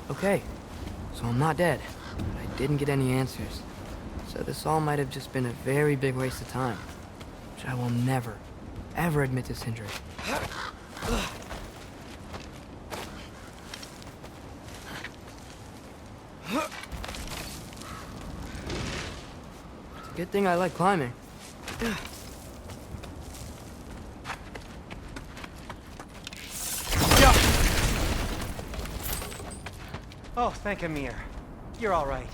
Okay, so I'm not dead, but I didn't get any answers. So this all might have just been a very big waste of time, which I will never, ever admit to Sindri. It's a good thing I like climbing. Oh, thank Amir. You're all right.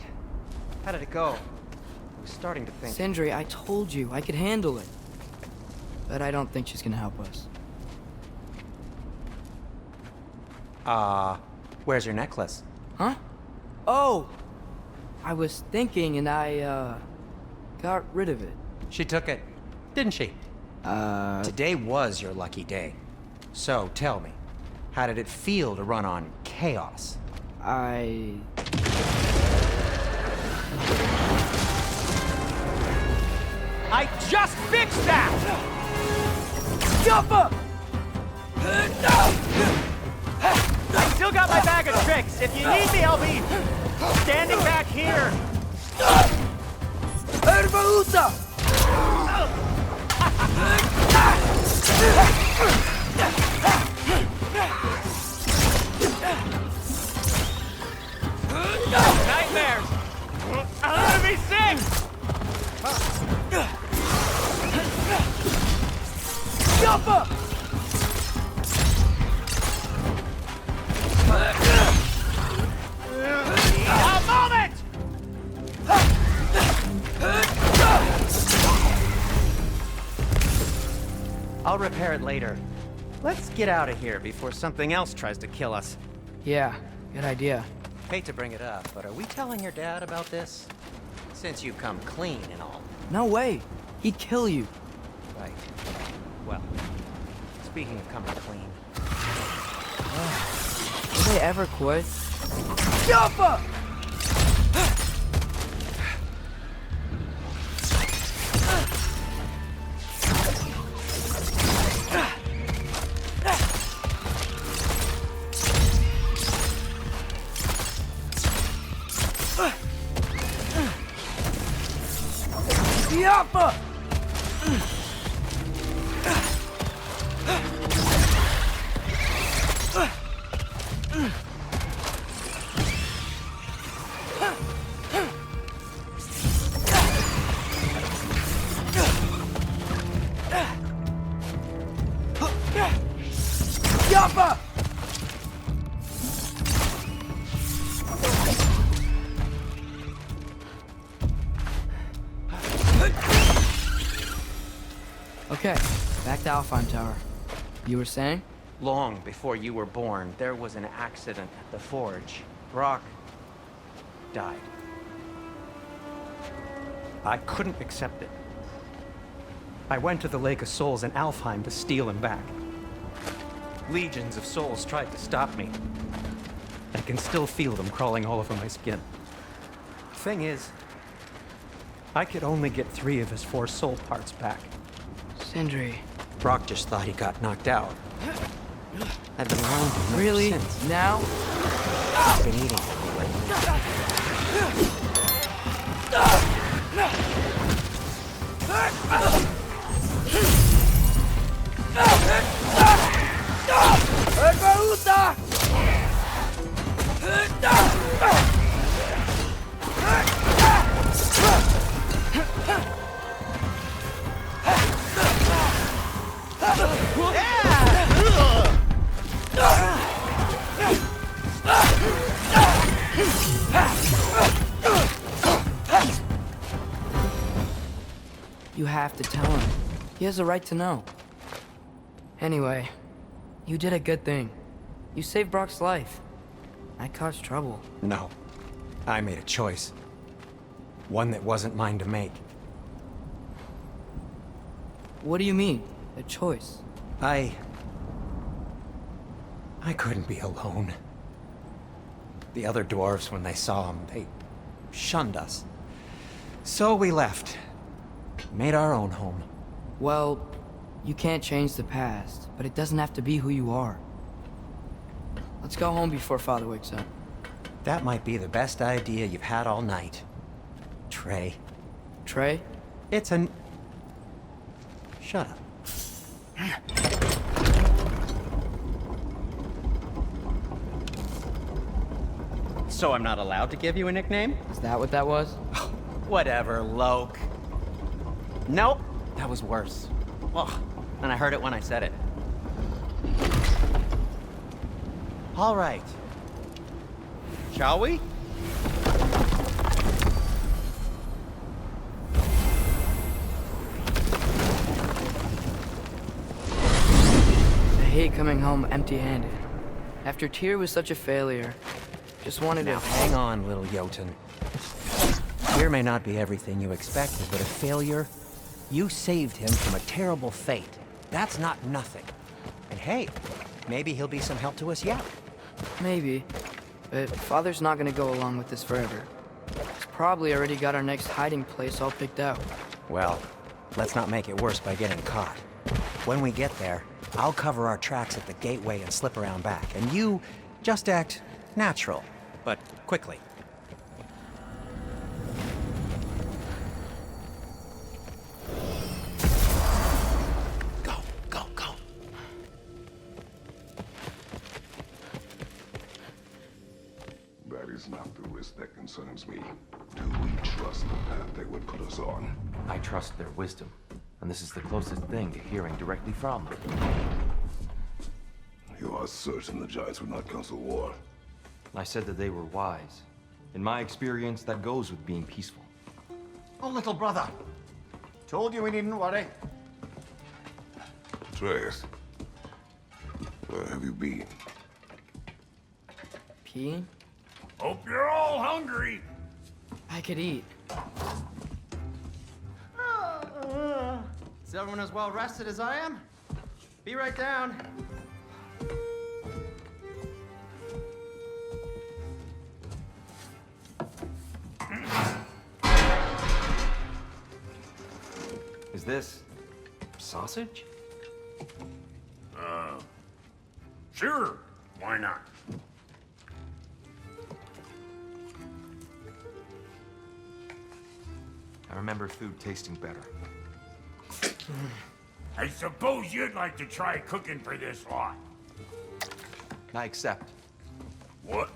How did it go? I was starting to think... Sindri, I told you I could handle it. But I don't think she's gonna help us. Where's your necklace? Huh? Oh! I was thinking and I, got rid of it. She took it, didn't she? Today was your lucky day. So, tell me, how did it feel to run on chaos? I just fixed that! jump up! I still got my bag of tricks. If you need me, I'll be standing back here. Nightmares! I'm gonna be sick! Jump up! A moment! I'll repair it later. Let's get out of here before something else tries to kill us. Yeah, good idea. Hate to bring it up, but are we telling your dad about this? Since you've come clean and all. No way. He'd kill you. Right. Well, speaking of coming clean. Will they ever quit? Jump up! Yappa! Yappa! Okay, back to Alfheim Tower. You were saying? Long before you were born, there was an accident at the forge. Brock died. I couldn't accept it. I went to the Lake of Souls in Alfheim to steal him back. Legions of souls tried to stop me. I can still feel them crawling all over my skin. Thing is, I could only get 3 of his 4 soul parts back. Sindri. Brock just thought he got knocked out. I've been around him Really? since. Now? I've been eating You have to tell him. He has a right to know. Anyway, you did a good thing. You saved Brock's life. I caused trouble. No. I made a choice. One that wasn't mine to make. What do you mean? A choice? I couldn't be alone. The other dwarves, when they saw him, they shunned us. So we left. Made our own home. Well, you can't change the past, but it doesn't have to be who you are. Let's go home before Father wakes up. That might be the best idea you've had all night. Trey. Trey? It's an... Shut up. So I'm not allowed to give you a nickname? Is that what that was? Whatever, Loke. Nope, that was worse. Ugh, and I heard it when I said it. All right. Shall we? I hate coming home empty-handed. After Tyr was such a failure, just wanted Now to... hang on, little Jotun. Tyr may not be everything you expected, but a failure? You saved him from a terrible fate. That's not nothing. And hey, maybe he'll be some help to us yet. Maybe. But Father's not gonna go along with this forever. He's probably already got our next hiding place all picked out. Well, let's not make it worse by getting caught. When we get there, I'll cover our tracks at the gateway and slip around back. And you just act natural, but quickly. Go, go, go. That is not the risk that concerns me. Do we trust the path they would put us on? I trust their wisdom, and this is the closest thing to hearing directly from them. You are certain the Giants would not counsel war? I said that they were wise. In my experience, that goes with being peaceful. Oh, little brother. Told you we needn't worry. Atreus, where have you been? Peeing? Hope you're all hungry. I could eat. Is everyone as well rested as I am? Be right down. Is this sausage? Sure. Why not? I remember food tasting better. I suppose you'd like to try cooking for this lot. I accept. What?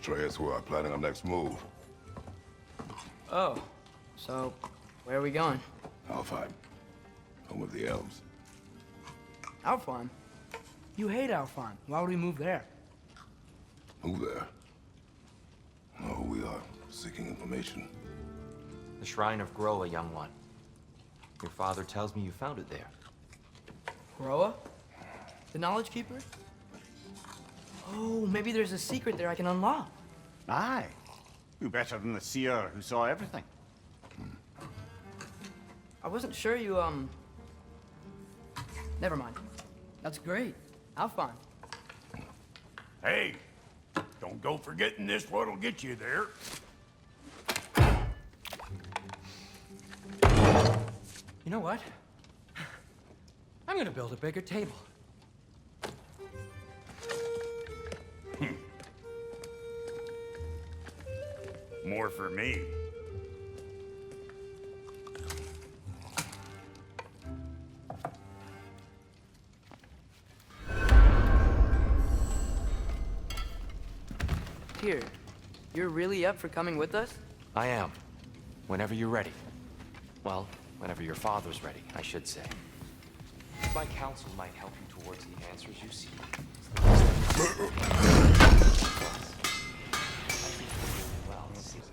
Atreus, we are planning our next move. Oh. So, where are we going? Alfheim, home of the elves. Alfheim? You hate Alfheim. Why would we move there? Move there. No, we are seeking information. The Shrine of Groa, young one. Your father tells me you found it there. Groa? The Knowledge Keeper? Oh, maybe there's a secret there I can unlock. Aye. Who better than the seer who saw everything? I wasn't sure you, Never mind. That's great. Alfheim. Hey, don't go forgetting this what'll get you there. You know what? I'm gonna build a bigger table. More for me. Here, you're really up for coming with us? I am. Whenever you're ready. Well, whenever your father's ready, I should say. My counsel might help you towards the answers you seek.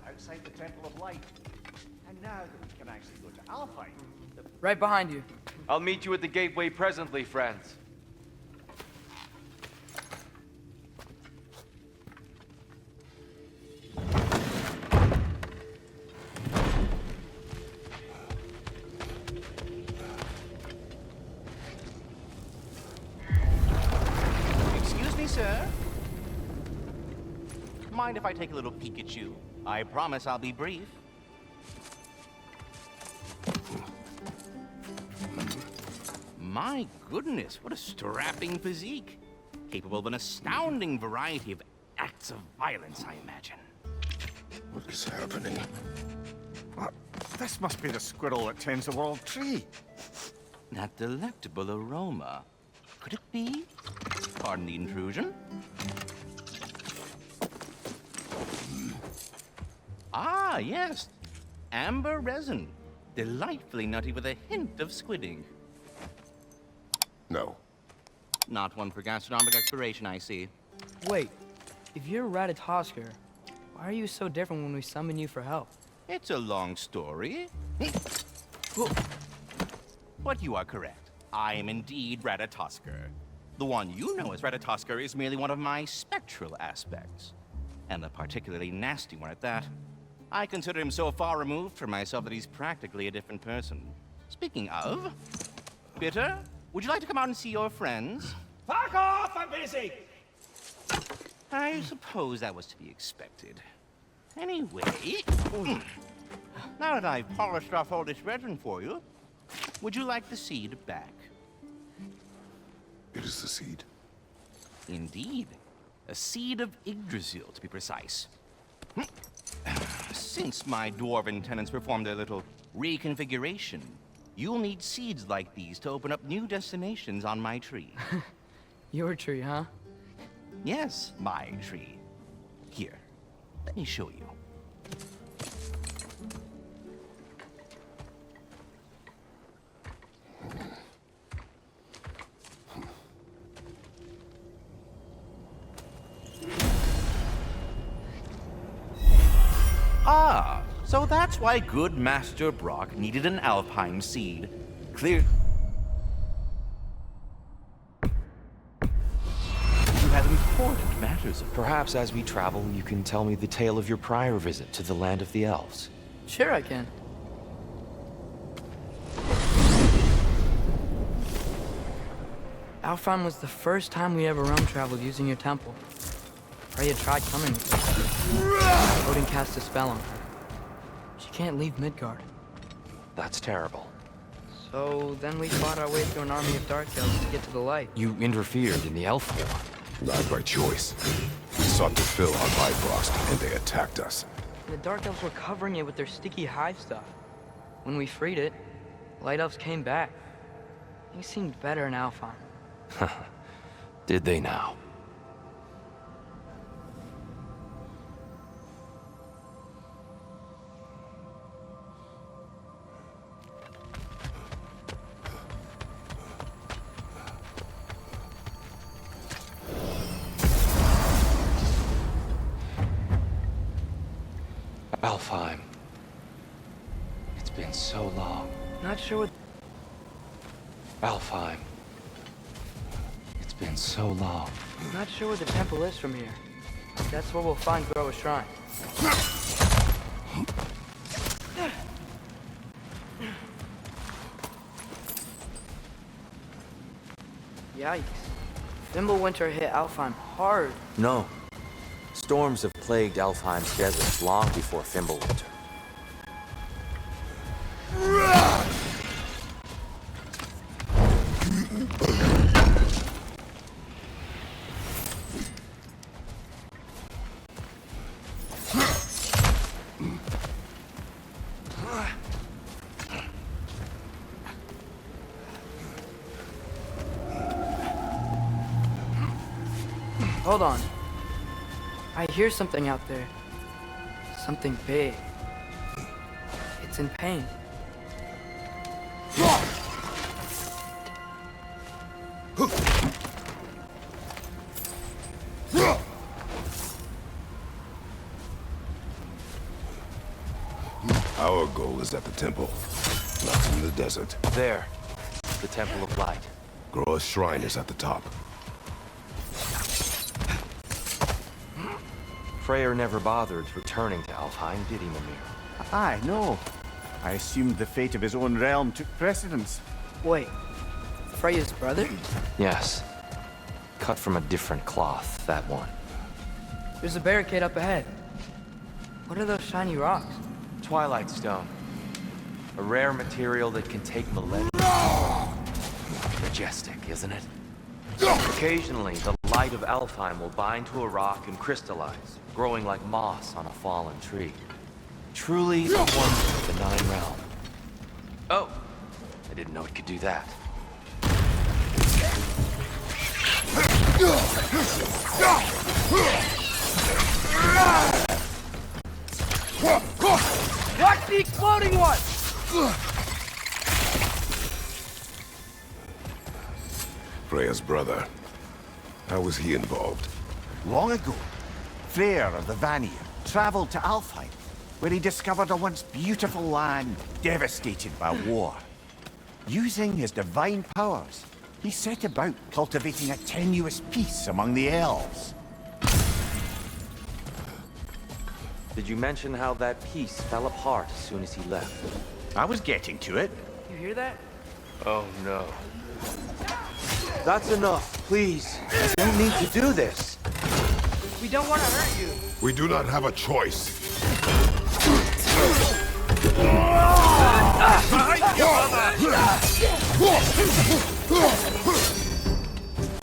Outside the Temple of Light. And now that we can actually go to Alfheim, Right behind you. I'll meet you at the gateway presently, friends. Excuse me, sir. Mind if I take a little peek at you? I promise I'll be brief. My goodness, what a strapping physique. capable of an astounding variety of acts of violence, I imagine. What is happening? What? This must be the squirrel that tends the world tree. That delectable aroma. Could it be? Pardon the intrusion. Ah, yes. Amber resin. Delightfully nutty with a hint of squidding. No. Not one for gastronomic exploration, I see. Wait, if you're Ratatoskr, why are you so different when we summon you for help? It's a long story. But you are correct. I am indeed Ratatoskr. The one you know as Ratatoskr is merely one of my spectral aspects. And a particularly nasty one at that. I consider him so far removed from myself that he's practically a different person. Speaking of, Bitter, would you like to come out and see your friends? Fuck off! I'm busy! I suppose that was to be expected. Anyway, now that I've polished off all this resin for you, would you like the seed back? It is the seed. Indeed. A seed of Yggdrasil, to be precise. Since my dwarven tenants performed their little reconfiguration, you'll need seeds like these to open up new destinations on my tree. Your tree, huh? Yes, my tree. Here, let me show you. Ah, so that's why good Master Brock needed an Alfheim seed. Clear. You have important matters of. Perhaps as we travel, you can tell me the tale of your prior visit to the land of the elves. Sure I can. Alfheim was the first time we ever realm traveled using your temple. Freya tried coming with us. Odin cast a spell on her. She can't leave Midgard. That's terrible. So then we fought our way through an army of dark elves to get to the light. You interfered in the elf war. Not by choice. We sought to fill our Bifrost, and they attacked us. The dark elves were covering it with their sticky hive stuff. When we freed it, light elves came back. Things seemed better in Alfheim. Did they now? Alfheim. It's been so long. Not sure what... Alfheim. It's been so long. Not sure where the temple is from here. That's where we'll find Groa's shrine. Yikes. Fimbulwinter hit Alfheim hard. No. Storms have plagued Alfheim's deserts long before Fimbulwinter. Hold on. I hear something out there. Something big. It's in pain. Our goal is at the temple, not in the desert. There. The Temple of Light. Groa's shrine is at the top. Freyr never bothered returning to Alfheim, did he, Mimir? Aye, no. I assumed the fate of his own realm took precedence. Wait. Freya's brother? Yes. Cut from a different cloth, that one. There's a barricade up ahead. What are those shiny rocks? Twilight Stone. A rare material that can take millennia. Majestic, isn't it? Occasionally, the light of Alfheim will bind to a rock and crystallize, growing like moss on a fallen tree. Truly a wonder of the Nine Realm. Oh, I didn't know it could do that. Watch the exploding one! Freya's brother. How was he involved? Long ago, Freyr of the Vanir traveled to Alfheim, where he discovered a once beautiful land devastated by war. Using his divine powers, he set about cultivating a tenuous peace among the elves. Did you mention how that piece fell apart as soon as he left? I was getting to it. You hear that? Oh no. That's enough, please. You don't need to do this. We don't want to hurt you. We do not have a choice.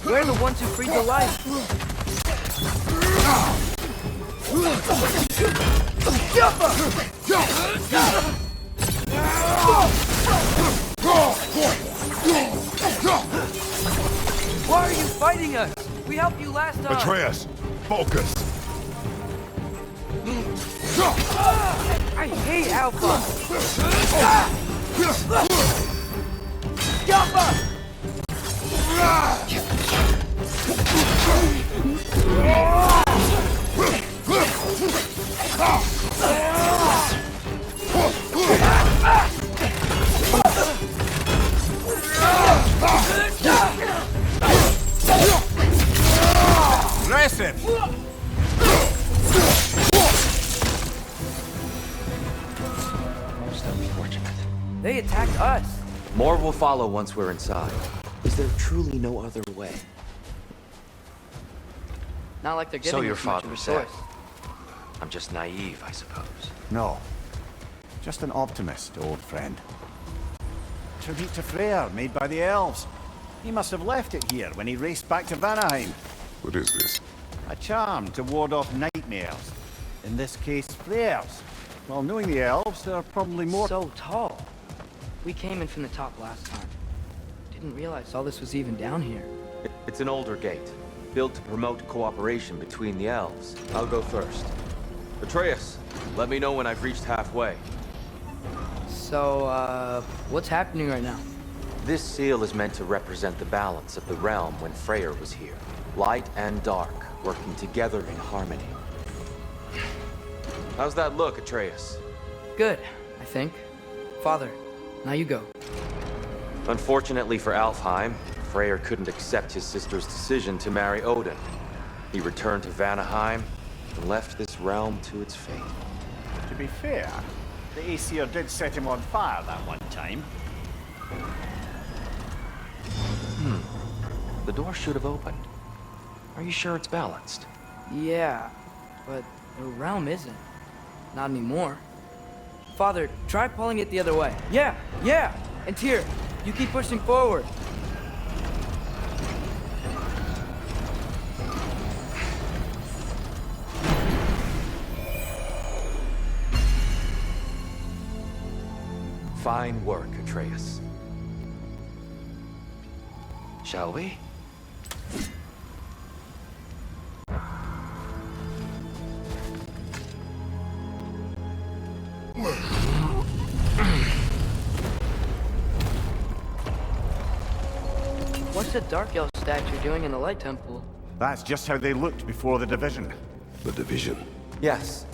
We're the ones who freed the light. Why are you fighting us? We helped you last time. Atreus, focus. I hate Alpha. Yappa! Aggressive! Most unfortunate. They attacked us. More will follow once we're inside. Is there truly no other way? Not like they're giving So your us much father of a said. choice. I'm just naive, I suppose. No. Just an optimist, old friend. Tribute to Freyr, made by the elves. He must have left it here when he raced back to Vanaheim. What is this? A charm to ward off nightmares. In this case, flares. Well, knowing the elves, there are probably more... So tall. We came in from the top last time. Didn't realize all this was even down here. It's an older gate, built to promote cooperation between the elves. I'll go first. Atreus, let me know when I've reached halfway. So, what's happening right now? This seal is meant to represent the balance of the realm when Freyr was here. Light and dark, working together in harmony. How's that look, Atreus? Good, I think. Father, now you go. Unfortunately for Alfheim, Freyr couldn't accept his sister's decision to marry Odin. He returned to Vanaheim and left this realm to its fate. To be fair, the Æsir did set him on fire that one time. The door should have opened. Are you sure it's balanced? Yeah, but the realm isn't. Not anymore. Father, try pulling it the other way. Yeah! And Tyr, you keep pushing forward. Fine work, Atreus. Shall we? What's the Dark Elf statue doing in the Light Temple? That's just how they looked before the division. The division. Yes.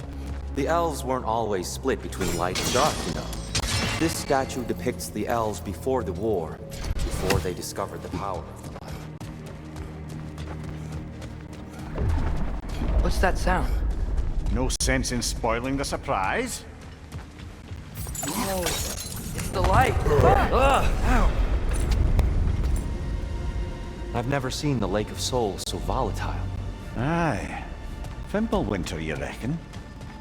The elves weren't always split between light and dark, you know. This statue depicts the elves before the war, before they discovered the power of the light. What's that sound? No sense in spoiling the surprise. Oh, it's the light. Ow. I've never seen the Lake of Souls so volatile. Aye. Fimbulwinter, you reckon?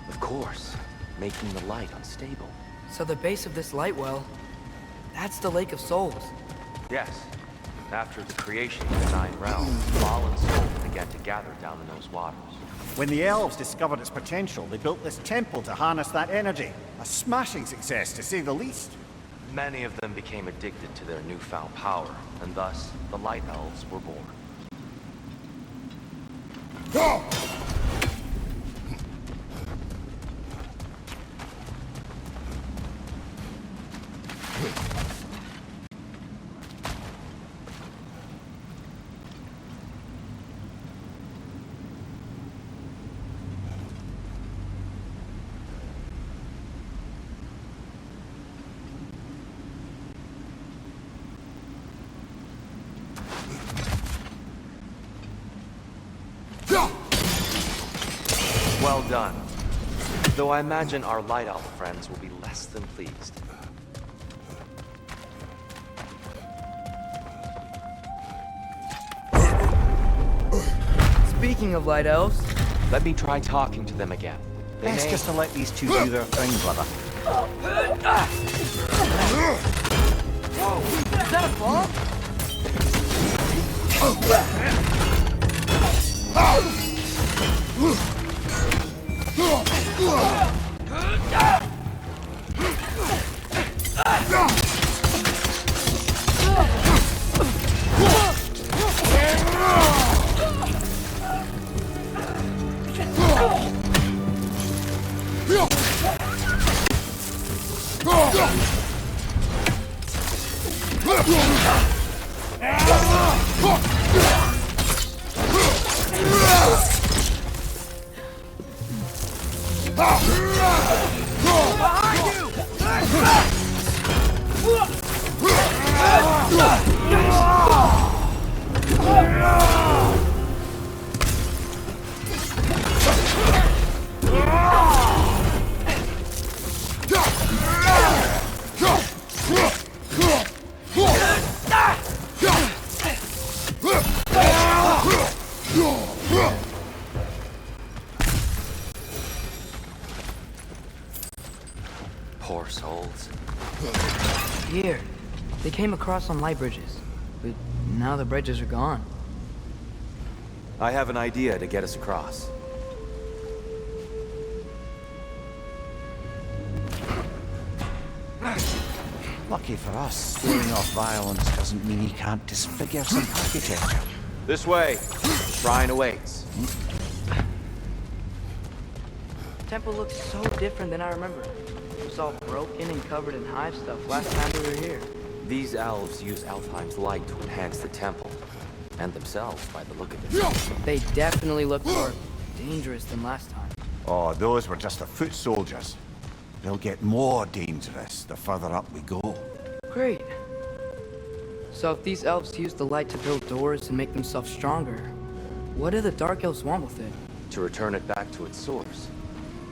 Of course, making the light unstable. So the base of this light well, that's the Lake of Souls. Yes. After the creation of the Nine Realms, fallen souls began to gather down in those waters. When the elves discovered its potential, they built this temple to harness that energy. A smashing success, to say the least. Many of them became addicted to their newfound power, and thus, the Light Elves were born. Well done. Though I imagine our Light Elf friends will be less than pleased. Speaking of Light Elves, Let me try talking to them again. They Best may... just to let these two do their thing, brother. whoa, is that a bomb? Poor souls. Here, they came across on light bridges, but now the bridges are gone. I have an idea to get us across. Lucky for us, staring off violence doesn't mean he can't disfigure some architecture. This way. The shrine awaits. The temple looks so different than I remember. It was all broken and covered in hive stuff last time we were here. These elves use Alfheim's light to enhance the temple. And themselves, by the look of it. They definitely look more dangerous than last time. Oh, those were just the foot soldiers. They'll get more dangerous the further up we go. Great. So if these elves use the light to build doors and make themselves stronger, what do the Dark Elves want with it? To return it back to its source.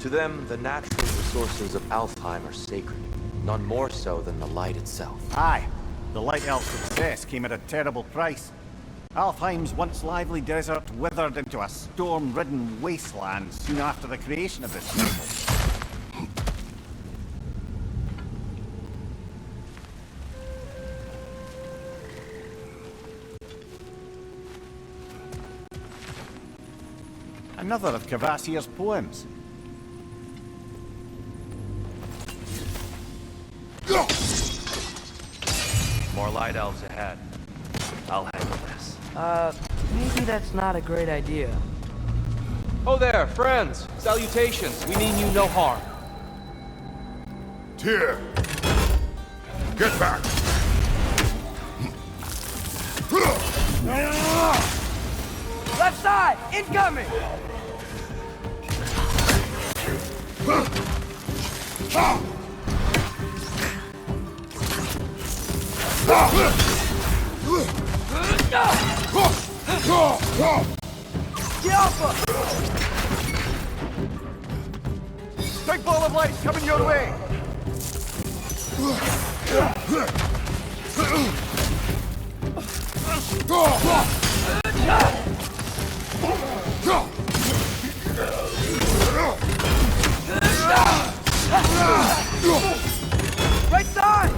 To them, the natural resources of Alfheim are sacred. None more so than the light itself. Aye, the Light Elf success came at a terrible price. Alfheim's once lively desert withered into a storm-ridden wasteland soon after the creation of this temple. Another of Kvasir's poems. More light elves ahead. I'll handle this. Maybe that's not a great idea. Oh there, friends! Salutations! We mean you no harm. Tyr! Get back! Left side! Incoming! Get off us! Big ball of light coming your way! Right side!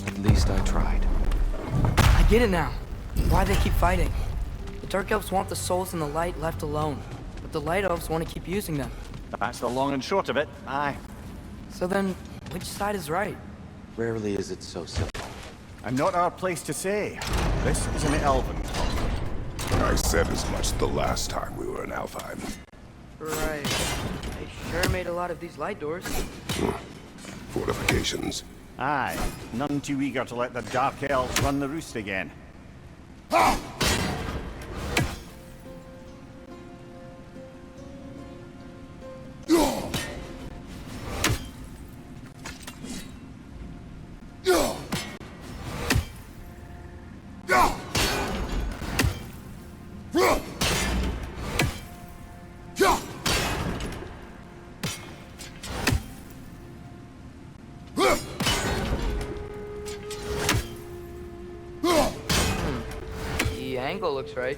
At least I tried. I get it now. Why they keep fighting. The Dark Elves want the souls in the light left alone, but the Light Elves want to keep using them. That's the long and short of it. Aye. So then, which side is right? Rarely is it so simple. And not our place to say. This is an elven country. I said as much the last time we were in Alfheim. Right. They sure made a lot of these light doors. Fortifications. Aye. None too eager to let the Dark Elves run the roost again. The angle looks right.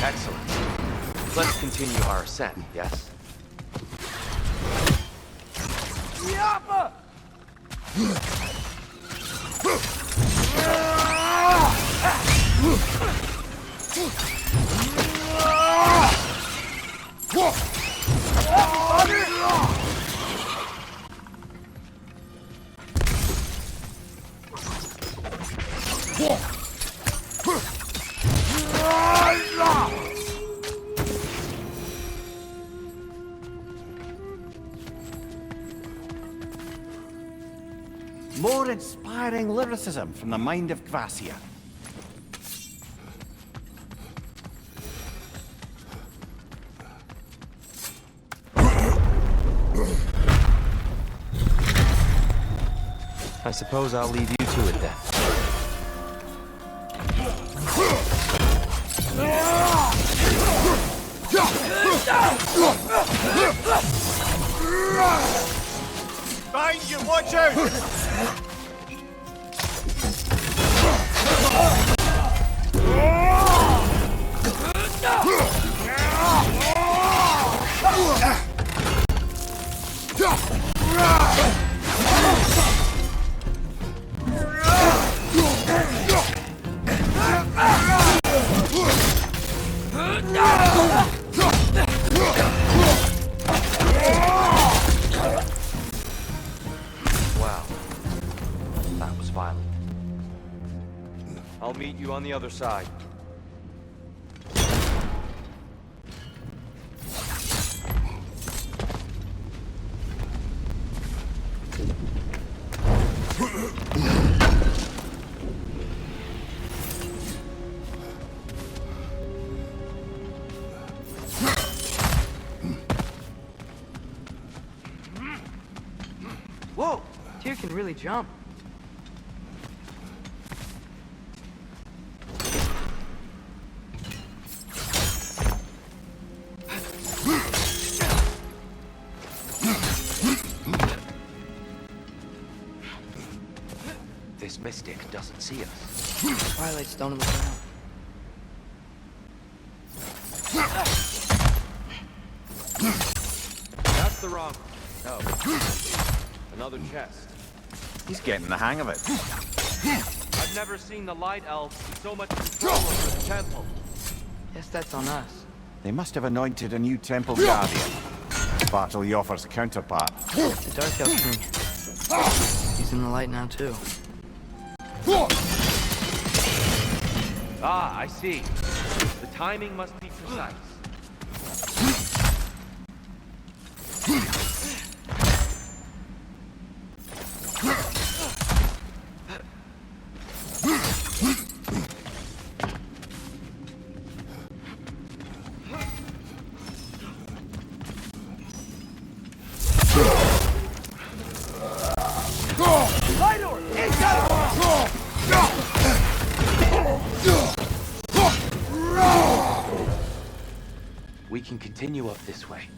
Excellent. Let's continue our ascent, yes? More inspiring lyricism from the mind of Kvasir. I suppose I'll leave you to it then. Behind you, watch out! Wow. That was violent. I'll meet you on the other side. Whoa! Tyr can really jump. This mystic doesn't see us. Twilight Stone was around. That's the wrong. Oh. Another chest. He's getting the hang of it. I've never seen the Light Elves with so much control over the temple. Guess that's on us. They must have anointed a new temple guardian. Svartalfheim's counterpart. The Dark Elf King. He's in the light now, too. Ah, I see. The timing must be precise. We can continue up this way.